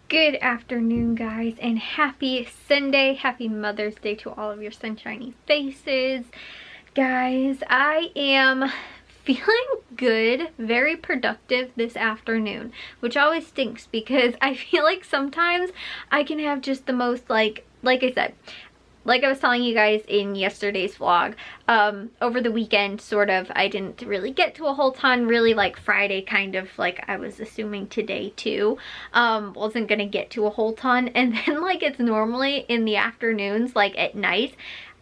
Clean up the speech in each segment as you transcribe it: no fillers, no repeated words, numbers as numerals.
Good afternoon, guys, and happy Sunday. Happy Mother's Day to all of your sunshiny faces. Guys, I am feeling good, very productive this afternoon, which always stinks because I feel like sometimes I can have just the most like I said, like I was telling you guys in yesterday's vlog, over the weekend, sort of, I didn't really get to a whole ton, really like Friday, kind of like I was assuming today too, wasn't gonna get to a whole ton, and then like it's normally in the afternoons, like at night,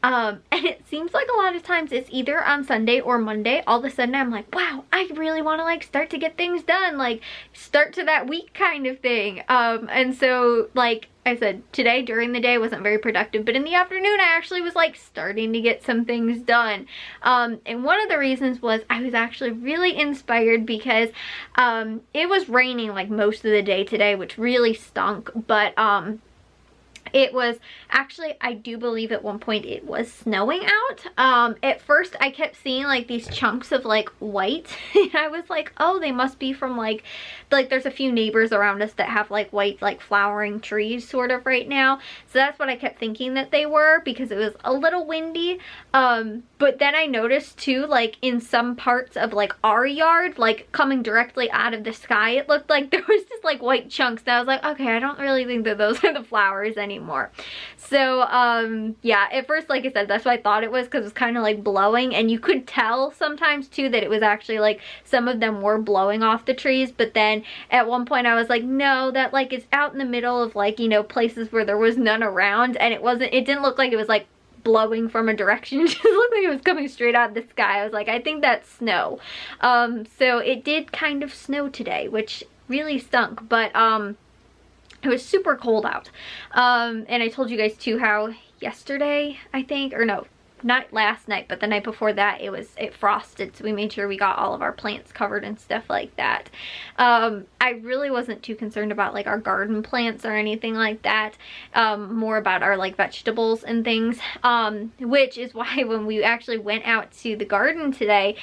and it seems like a lot of times it's either on Sunday or Monday, all of a sudden I'm like, wow, I really want to like start to get things done, like start to that week kind of thing, and so like I said, today during the day wasn't very productive, but in the afternoon I actually was like starting to get some things done. And one of the reasons was I was actually really inspired because it was raining like most of the day today, which really stunk, but it was actually, I do believe at one point it was snowing out. At first I kept seeing like these chunks of like white and I was like, oh, they must be from like there's a few neighbors around us that have like white like flowering trees sort of right now. So that's what I kept thinking that they were, because it was a little windy. But then I noticed too, like in some parts of like our yard, like coming directly out of the sky, it looked like there was just like white chunks. And I was like, okay, I don't really think that those are the flowers anymore. So yeah, at first, like I said, that's what I thought it was, because it was kind of like blowing, and you could tell sometimes too that it was actually like some of them were blowing off the trees. But then at one point I was like, no, that like it's out in the middle of like, you know, places where there was none around, and it didn't look like it was like blowing from a direction. It just looked like it was coming straight out of the sky. I was like, I think that's snow. So it did kind of snow today, which really stunk, but it was super cold out. And I told you guys too how yesterday, I think, or no, not last night, but the night before that, it frosted, so we made sure we got all of our plants covered and stuff like that. I really wasn't too concerned about like our garden plants or anything like that, more about our like vegetables and things, which is why when we actually went out to the garden today,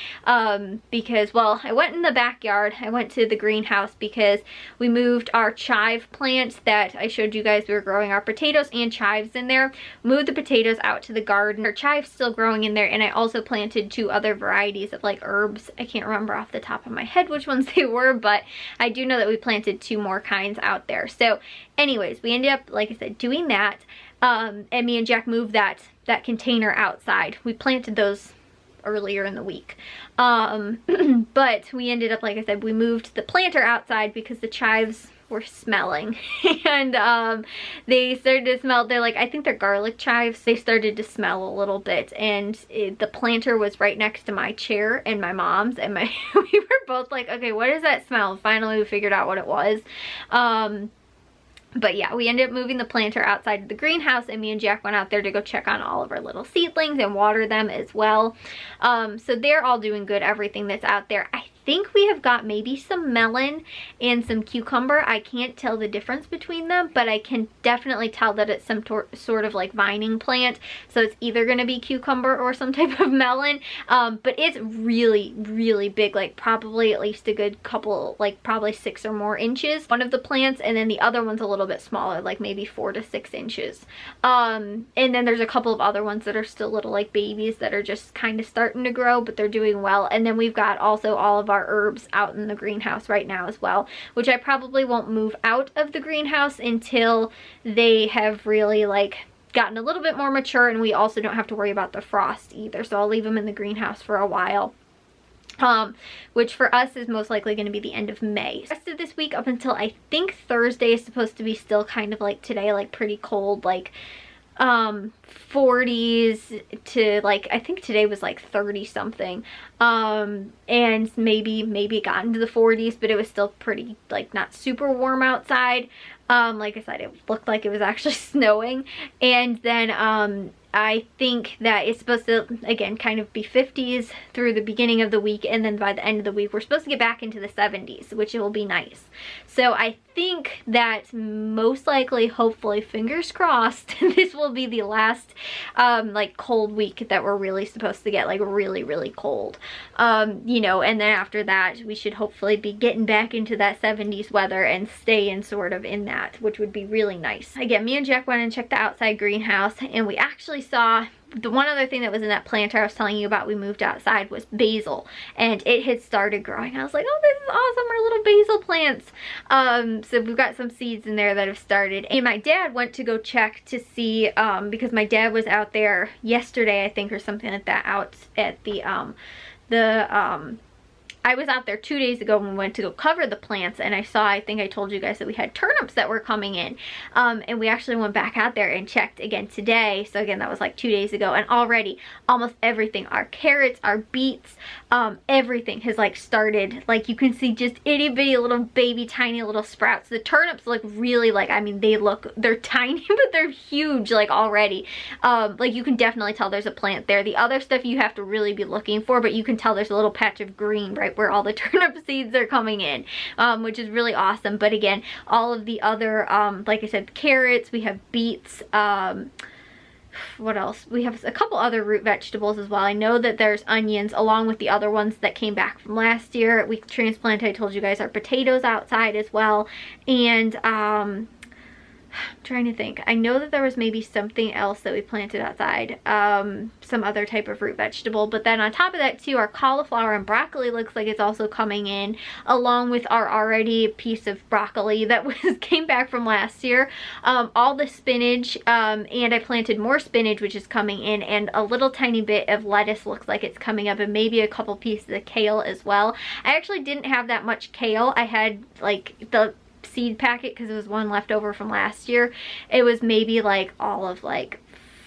because, well, I went in the backyard, I went to the greenhouse because we moved our chive plants that I showed you guys. We were growing our potatoes and chives in there, moved the potatoes out to the garden. Our chives still growing in there, and I also planted 2 other varieties of like herbs. I can't remember off the top of my head which ones they were, but I do know that we planted 2 more kinds out there. So anyways, we ended up, like I said, doing that, and me and Jack moved that container outside. We planted those earlier in the week, but we ended up, like I said, we moved the planter outside because the chives were smelling, and they started to smell. They're like, I think they're garlic chives. They started to smell a little bit, and the planter was right next to my chair and my mom's, and we were both like, okay, what is that smell? Finally we figured out what it was. But yeah, we ended up moving the planter outside of the greenhouse, and me and Jack went out there to go check on all of our little seedlings and water them as well. So they're all doing good, everything that's out there. I think we have got maybe some melon and some cucumber. I can't tell the difference between them, but I can definitely tell that it's some sort of like vining plant. So it's either going to be cucumber or some type of melon. But it's really, really big, like probably at least a good couple, like probably 6 or more inches, one of the plants, and then the other one's a little bit smaller, like maybe 4 to 6 inches. And then there's a couple of other ones that are still little like babies that are just kind of starting to grow, but they're doing well. And then we've got also all of our herbs out in the greenhouse right now as well, which I probably won't move out of the greenhouse until they have really like gotten a little bit more mature, and we also don't have to worry about the frost either. So I'll leave them in the greenhouse for a while. Which for us is most likely going to be the end of May. The rest of this week up until I think Thursday is supposed to be still kind of like today, like pretty cold, like 40s to like, I think today was like 30 something, and maybe it got into the 40s, but it was still pretty like not super warm outside. Like I said, it looked like it was actually snowing. And then I think that it's supposed to, again, kind of be 50s through the beginning of the week, and then by the end of the week we're supposed to get back into the 70s, which will be nice. So I think that most likely, hopefully, fingers crossed, this will be the last like cold week that we're really supposed to get, like really cold. You know, and then after that we should hopefully be getting back into that 70s weather and stay in sort of in that, which would be really nice. Again, me and Jack went and checked the outside greenhouse, and we actually saw the one other thing that was in that planter I was telling you about we moved outside was basil, and it had started growing. I was like, oh, this is awesome, our little basil plants. So we've got some seeds in there that have started, and my dad went to go check to see, because my dad was out there yesterday, I think, or something like that, out at I was out there 2 days ago when we went to go cover the plants, and I saw, I think I told you guys that we had turnips that were coming in, and we actually went back out there and checked again today. So again, that was like 2 days ago, and already almost everything, our carrots, our beets, everything has like started, like you can see just itty bitty little baby tiny little sprouts. The turnips look really, like, I mean, they're tiny but they're huge, like already. Like you can definitely tell there's a plant there. The other stuff you have to really be looking for, but you can tell there's a little patch of green right where all the turnip seeds are coming in, which is really awesome. But again, all of the other, like I said, carrots, we have beets, what else? We have a couple other root vegetables as well. I know that there's onions along with the other ones that came back from last year. We transplanted, I told you guys, our potatoes outside as well. And I'm trying to think. I know that there was maybe something else that we planted outside, some other type of root vegetable, but then on top of that too, our cauliflower and broccoli looks like it's also coming in, along with our already piece of broccoli that came back from last year. All the spinach, and I planted more spinach, which is coming in, and a little tiny bit of lettuce looks like it's coming up, and maybe a couple pieces of kale as well. I actually didn't have that much kale. I had like the seed packet because it was one left over from last year. It was maybe like all of like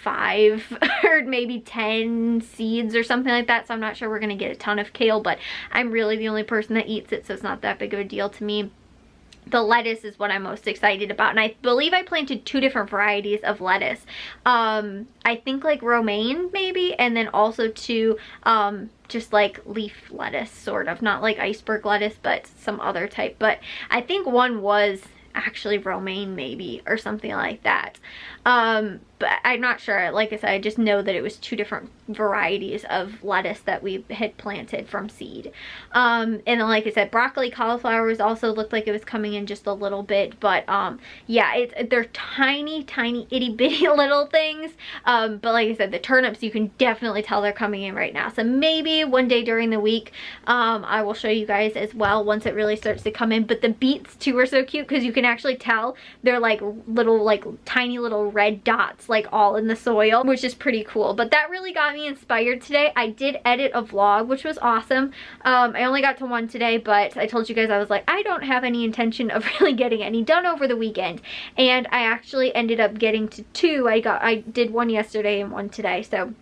5 or maybe 10 seeds or something like that, so I'm not sure we're gonna get a ton of kale, but I'm really the only person that eats it, so it's not that big of a deal to me. The lettuce is what I'm most excited about, and I believe I planted 2 different varieties of lettuce. I think like romaine maybe, and then also 2 just like leaf lettuce, sort of, not like iceberg lettuce, but some other type. But I think one was actually romaine maybe, or something like that. But I'm not sure. Like I said, I just know that it was 2 different varieties of lettuce that we had planted from seed. And then, like I said, broccoli, cauliflower also looked like it was coming in just a little bit, but yeah, they're tiny itty bitty little things. But like I said, the turnips, you can definitely tell they're coming in right now. So maybe one day during the week, I will show you guys as well once it really starts to come in. But the beets too are so cute because you can actually tell they're like little, like tiny little red dots, like all in the soil, which is pretty cool. But that really got me inspired today. I did edit a vlog, which was awesome. I only got to 1 today, but I told you guys I was like, I don't have any intention of really getting any done over the weekend, and I actually ended up getting to 2. I did 1 yesterday and 1 today, so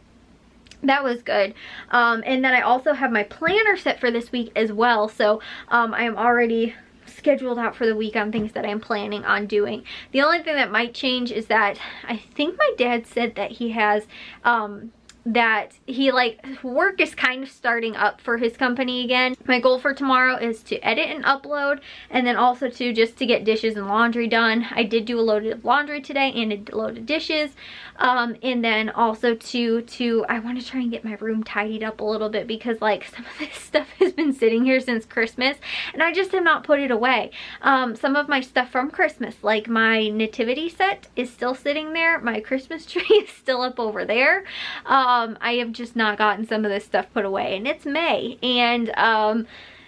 that was good. And then I also have my planner set for this week as well, so I am already scheduled out for the week on things that I'm planning on doing. The only thing that might change is that I think my dad said that he has that he, like, work is kind of starting up for his company again. My goal for tomorrow is to edit and upload, and then also to just to get dishes and laundry done. I did do a load of laundry today and a load of dishes, and then also to I want to try and get my room tidied up a little bit, because like some of this stuff has been sitting here since Christmas and I just have not put it away. Some of my stuff from Christmas, like my nativity set, is still sitting there. My Christmas tree is still up over there. I have just not gotten some of this stuff put away, and it's May, and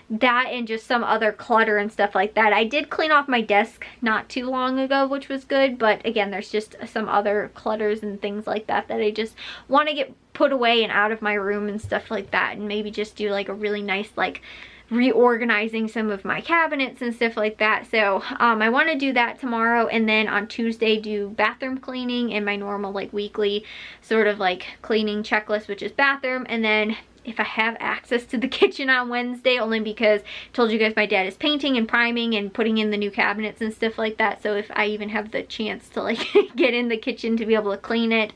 that and just some other clutter and stuff like that. I did clean off my desk not too long ago, which was good, but again, there's just some other clutters and things like that that I just want to get put away and out of my room and stuff like that, and maybe just do like a really nice, like, reorganizing some of my cabinets and stuff like that. So I want to do that tomorrow, and then on Tuesday do bathroom cleaning and my normal like weekly sort of like cleaning checklist, which is bathroom. And then if I have access to the kitchen on Wednesday, only because I told you guys my dad is painting and priming and putting in the new cabinets and stuff like that. So if I even have the chance to like get in the kitchen to be able to clean it,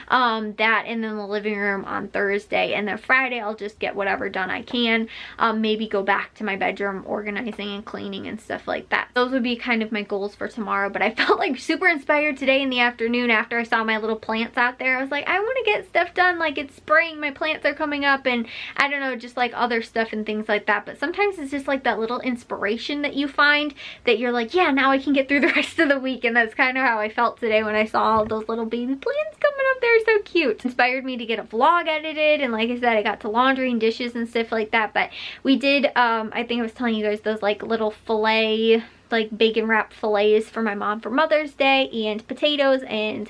that, and then the living room on Thursday, and then Friday I'll just get whatever done I can. Maybe go back to my bedroom organizing and cleaning and stuff like that. Those would be kind of my goals for tomorrow, but I felt like super inspired today in the afternoon after I saw my little plants out there. I was like, I want to get stuff done, like it's spring, my plants are coming up, and I don't know, just like other stuff and things like that. But sometimes it's just like that little inspiration that you find that you're like, yeah, now I can get through the rest of the week. And that's kind of how I felt today when I saw all those little baby plants coming up. They're so cute. Inspired me to get a vlog edited, and like I said, I got to laundry and dishes and stuff like that. But we did, I think I was telling you guys, those like little filet, like bacon wrapped fillets for my mom for Mother's Day, and potatoes and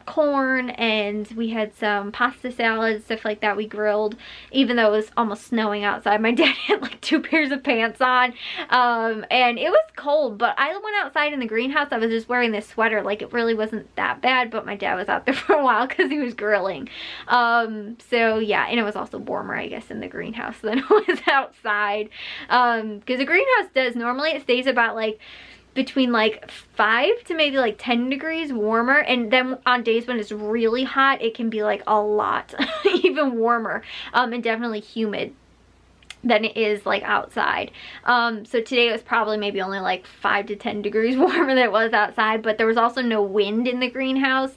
corn, and we had some pasta salad, stuff like that. We grilled, even though it was almost snowing outside. My dad had like 2 pairs of pants on, and it was cold, but I went outside in the greenhouse. I was just wearing this sweater, like it really wasn't that bad, but my dad was out there for a while because he was grilling. So yeah, and it was also warmer, I guess, in the greenhouse than it was outside, because the greenhouse does, normally it stays about like between like 5 to maybe like 10 degrees warmer, and then on days when it's really hot it can be like a lot even warmer, and definitely humid than it is like outside. So today it was probably maybe only like 5 to 10 degrees warmer than it was outside, but there was also no wind in the greenhouse,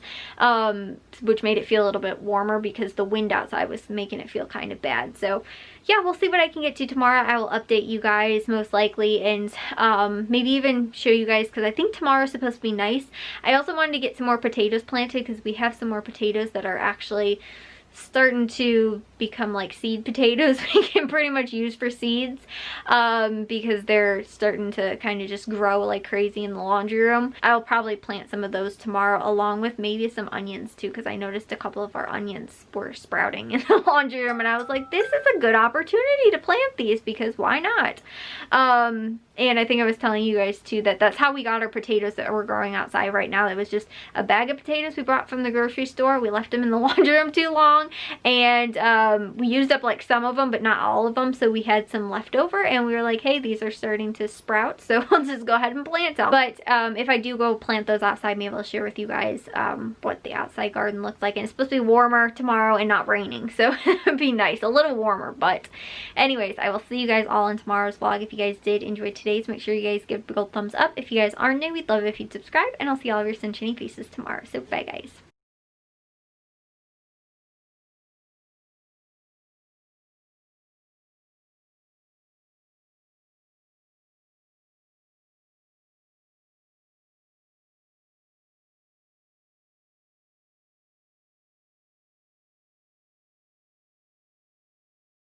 which made it feel a little bit warmer because the wind outside was making it feel kind of bad. So yeah, we'll see what I can get to tomorrow. I will update you guys most likely, and maybe even show you guys, because I think tomorrow is supposed to be nice. I also wanted to get some more potatoes planted because we have some more potatoes that are actually starting to become like seed potatoes we can pretty much use for seeds, because they're starting to kind of just grow like crazy in the laundry room. I'll probably plant some of those tomorrow, along with maybe some onions too, because I noticed a couple of our onions were sprouting in the laundry room, and I was like, this is a good opportunity to plant these, because why not? And I think I was telling you guys too that that's how we got our potatoes that we're growing outside right now. It was just a bag of potatoes we brought from the grocery store. We left them in the laundry room too long, and we used up like some of them, but not all of them. So we had some left over, and we were like, hey, these are starting to sprout, so let's just go ahead and plant them. But if I do go plant those outside, maybe I'll share with you guys what the outside garden looks like. And it's supposed to be warmer tomorrow and not raining, so it'd be nice, a little warmer. But anyways, I will see you guys all in tomorrow's vlog. If you guys did enjoy today's, make sure you guys give a big old thumbs up. If you guys are new, we'd love it if you'd subscribe, and I'll see all of your sunshiny faces tomorrow. So bye guys.